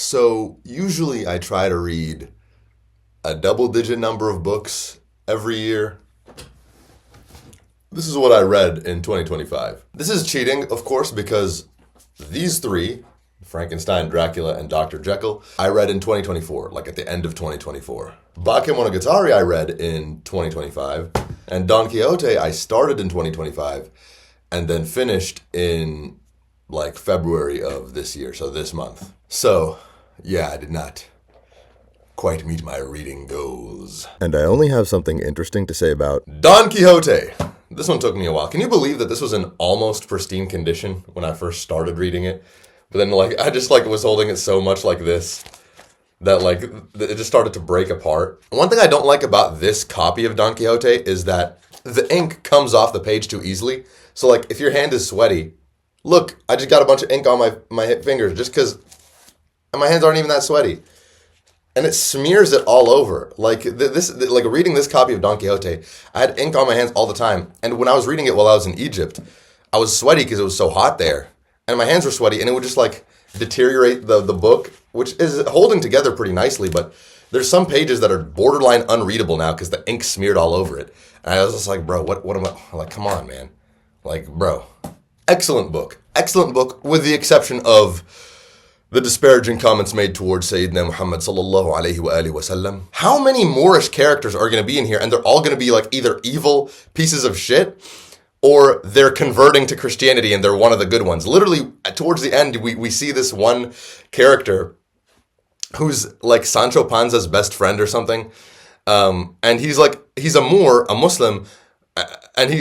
So usually I try to read a double-digit number of books every year. This is what I read in 2025. This is cheating, of course, because these three, Frankenstein, Dracula, and Dr. Jekyll, I read in 2024, like at the end of 2024. Bakemonogatari I read in 2025, and Don Quixote I started in 2025, and then finished in like February of this year, so this month. So, yeah, I did not quite meet my reading goals. And I only have something interesting to say about Don Quixote. This one took me a while. Can you believe that this was in almost pristine condition when I first started reading it? But then, I just, was holding it so much like this that, it just started to break apart. One thing I don't like about this copy of Don Quixote is that the ink comes off the page too easily. So, if your hand is sweaty, look, I just got a bunch of ink on my fingers just because my hands aren't even that sweaty. And it smears it all over. Reading this copy of Don Quixote, I had ink on my hands all the time. And when I was reading it while I was in Egypt, I was sweaty because it was so hot there. And my hands were sweaty, and it would just, deteriorate the book, which is holding together pretty nicely. But there's some pages that are borderline unreadable now because the ink smeared all over it. And I was just like, bro, what am I... come on, man. Bro. Excellent book. Excellent book, with the exception of the disparaging comments made towards Sayyidina Muhammad sallallahu alayhi wa alihi wa sallam. How many Moorish characters are going to be in here, and they're all going to be either evil pieces of shit, or they're converting to Christianity and they're one of the good ones. Literally, towards the end, we see this one character who's Sancho Panza's best friend or something. And he's a Moor, a Muslim, and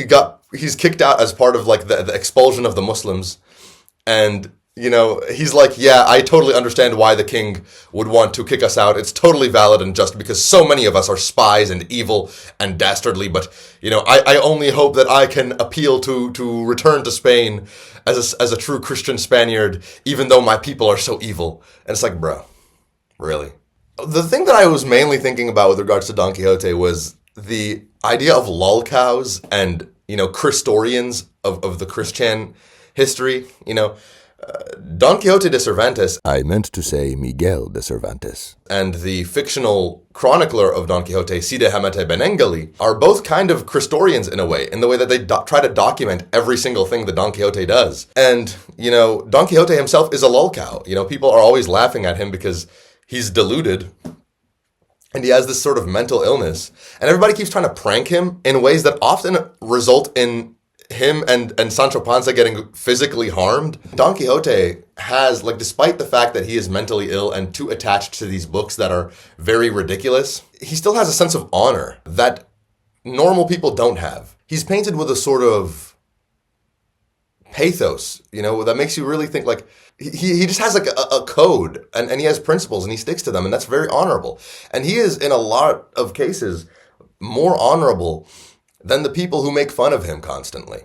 he's kicked out as part of the expulsion of the Muslims. And he's yeah, I totally understand why the king would want to kick us out. It's totally valid and just because so many of us are spies and evil and dastardly. But, I only hope that I can appeal to return to Spain as a true Christian Spaniard, even though my people are so evil. And it's bro, really? The thing that I was mainly thinking about with regards to Don Quixote was the idea of lolcows and, Christorians of the Christian history, Don Quixote de Cervantes, I meant to say Miguel de Cervantes, and the fictional chronicler of Don Quixote, Cide Hamete Benengeli, are both kind of Christorians in a way, in the way that they try to document every single thing that Don Quixote does. And, Don Quixote himself is a lolcow. People are always laughing at him because he's deluded and he has this sort of mental illness. And everybody keeps trying to prank him in ways that often result in him and Sancho Panza getting physically harmed. Don Quixote has, despite the fact that he is mentally ill and too attached to these books that are very ridiculous, he still has a sense of honor that normal people don't have. He's painted with a sort of pathos, that makes you really think he just has a code and he has principles and he sticks to them, and that's very honorable. And he is, in a lot of cases, more honorable than the people who make fun of him constantly.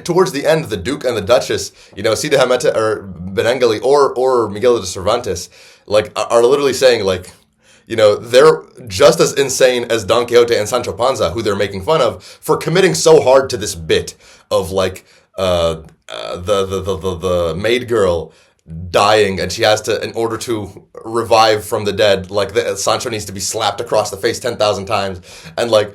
Towards the end, the Duke and the Duchess, Cide Hamete or Benengeli or Miguel de Cervantes, are literally saying, they're just as insane as Don Quixote and Sancho Panza, who they're making fun of, for committing so hard to this bit of, the maid girl dying, and she has to, in order to revive from the dead, Sancho needs to be slapped across the face 10,000 times, and they're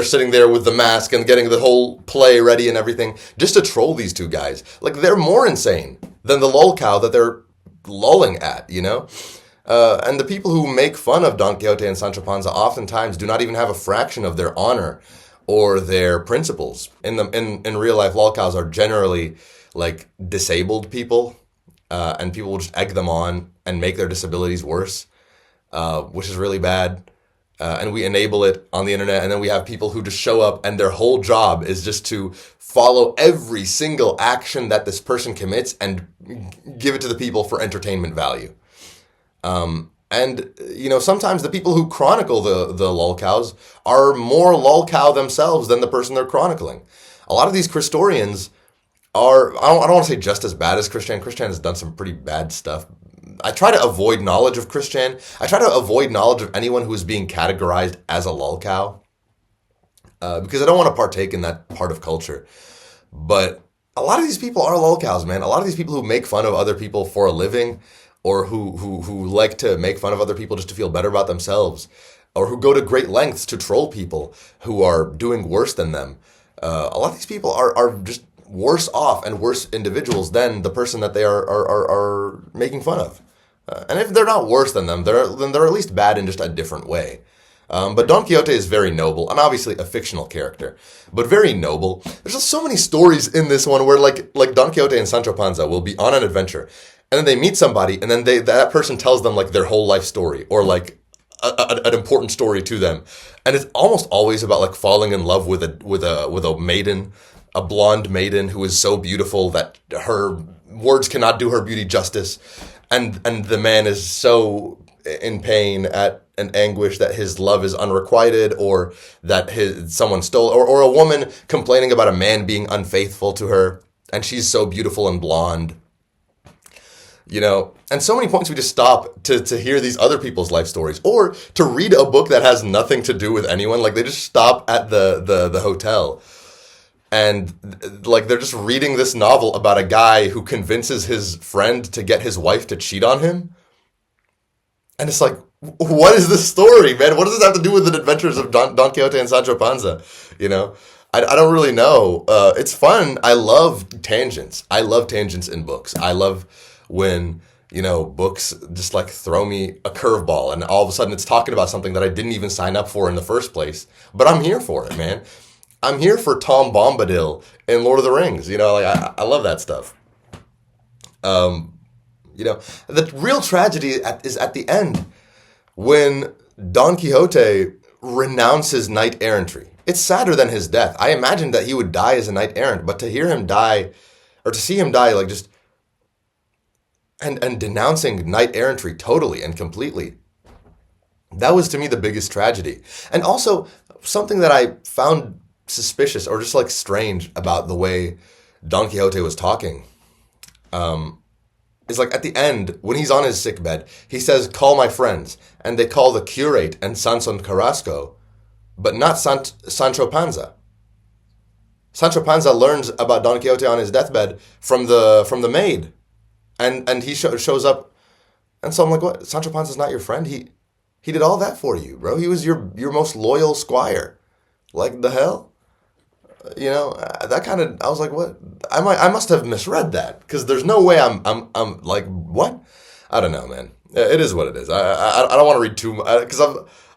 sitting there with the mask and getting the whole play ready and everything just to troll these two guys. They're more insane than the lolcow that they're lolling at, and the people who make fun of Don Quixote and Sancho Panza oftentimes do not even have a fraction of their honor or their principles. In real life, lolcows are generally disabled people, and people will just egg them on and make their disabilities worse, which is really bad. And we enable it on the internet, and then we have people who just show up and their whole job is just to follow every single action that this person commits and give it to the people for entertainment value. And sometimes the people who chronicle the lolcows are more lolcow themselves than the person they're chronicling. A lot of these Christorians are, I don't want to say just as bad as Christian. Christian has done some pretty bad stuff. I try to avoid knowledge of Christian. I try to avoid knowledge of anyone who is being categorized as a lolcow, because I don't want to partake in that part of culture. But a lot of these people are lolcows, man. A lot of these people who make fun of other people for a living, or who like to make fun of other people just to feel better about themselves, or who go to great lengths to troll people who are doing worse than them. A lot of these people are just worse off and worse individuals than the person that they are making fun of. And if they're not worse than them, then they're at least bad in just a different way. But Don Quixote is very noble, and obviously a fictional character, but very noble. There's just so many stories in this one where like Don Quixote and Sancho Panza will be on an adventure, and then they meet somebody, and then that person tells them like their whole life story, or like an important story to them, and it's almost always about like falling in love with a maiden, a blonde maiden who is so beautiful that her words cannot do her beauty justice, and the man is so in pain at an anguish that his love is unrequited, or that someone stole, or a woman complaining about a man being unfaithful to her, and she's so beautiful and blonde. And so many points we just stop to hear these other people's life stories, or to read a book that has nothing to do with anyone. Like, they just stop at the hotel, and like they're just reading this novel about a guy who convinces his friend to get his wife to cheat on him. And it's like, what is this story, man? What does this have to do with the adventures of Don Quixote and Sancho Panza? I don't really know. It's fun. I love tangents. I love tangents in books. I love when, books just like throw me a curveball, and all of a sudden it's talking about something that I didn't even sign up for in the first place. But I'm here for it, man. I'm here for Tom Bombadil in Lord of the Rings. I love that stuff. The real tragedy is at the end, when Don Quixote renounces knight errantry. It's sadder than his death. I imagined that he would die as a knight errant, but to hear him die, or to see him die, like just and denouncing knight errantry totally and completely, that was to me the biggest tragedy. And also something that I found suspicious, or just like strange, about the way Don Quixote was talking. Is like at the end, when he's on his sickbed, he says, "Call my friends," and they call the curate and Sanson Carrasco, but not Sancho Panza. Sancho Panza learns about Don Quixote on his deathbed from the maid, and he shows up, and so I'm like, what? Sancho Panza's not your friend? He did all that for you, bro. He was your most loyal squire. Like, the hell? That kind of, I was like, what? I must have misread that, because there's no way I'm like, what? I don't know, man. It is what it is. I don't want to read too much, because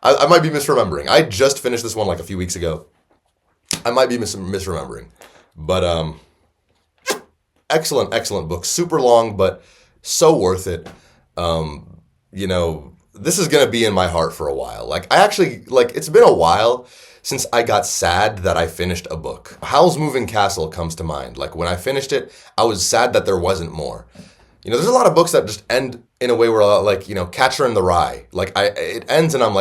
I might be misremembering. I just finished this one like a few weeks ago. I might be misremembering, but excellent book. Super long, but so worth it. This is gonna be in my heart for a while. Like, I actually, like, it's been a while since I got sad that I finished a book. Howl's Moving Castle comes to mind. Like, when I finished it, I was sad that there wasn't more. There's a lot of books that just end in a way where, like, Catcher in the Rye. Like, it ends and I'm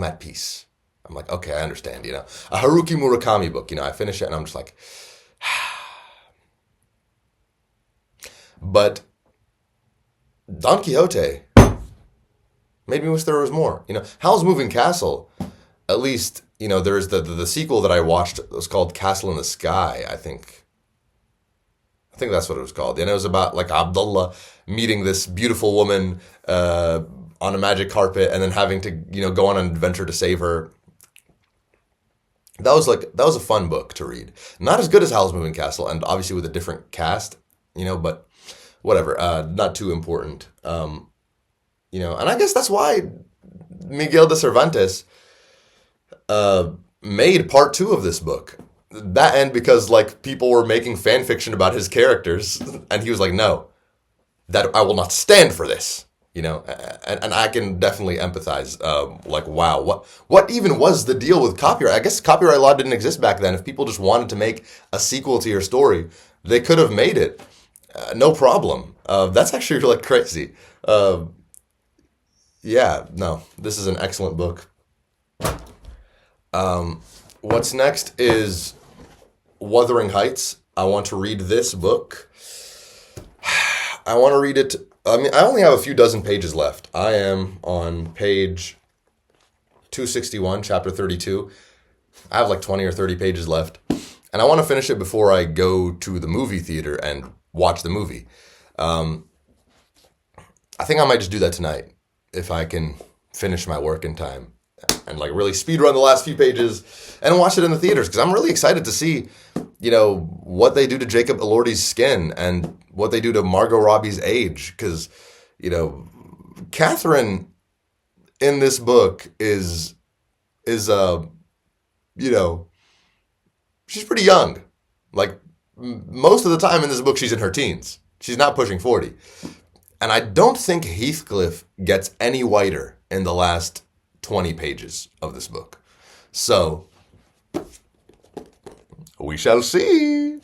at peace. I'm like, okay, I understand. A Haruki Murakami book. I finish it and I'm just like, but Don Quixote made me wish there was more. Howl's Moving Castle, at least, there's the sequel that I watched. It was called Castle in the Sky, I think. I think that's what it was called. And it was about, like, Abdullah meeting this beautiful woman on a magic carpet, and then having to, go on an adventure to save her. That was a fun book to read. Not as good as Howl's Moving Castle, and obviously with a different cast, but whatever. Not too important. And I guess that's why Miguel de Cervantes made part 2 of this book. That end because, like, people were making fan fiction about his characters, and he was like, no, that I will not stand for this. And I can definitely empathize. Like, wow, what even was the deal with copyright? I guess copyright law didn't exist back then. If people just wanted to make a sequel to your story, they could have made it. No problem. That's actually, like, crazy. Yeah, no, this is an excellent book. What's next is Wuthering Heights. I want to read this book. I want to read it. I only have a few dozen pages left. I am on page 261, chapter 32. I have like 20 or 30 pages left. and I want to finish it before I go to the movie theater and watch the movie. I think I might just do that tonight if I can finish my work in time and like really speed run the last few pages and watch it in the theaters, because I'm really excited to see, what they do to Jacob Elordi's skin and what they do to Margot Robbie's age, because Catherine in this book is she's pretty young. Like most of the time in this book, she's in her teens. She's not pushing 40. And I don't think Heathcliff gets any whiter in the last 20 pages of this book. So, we shall see.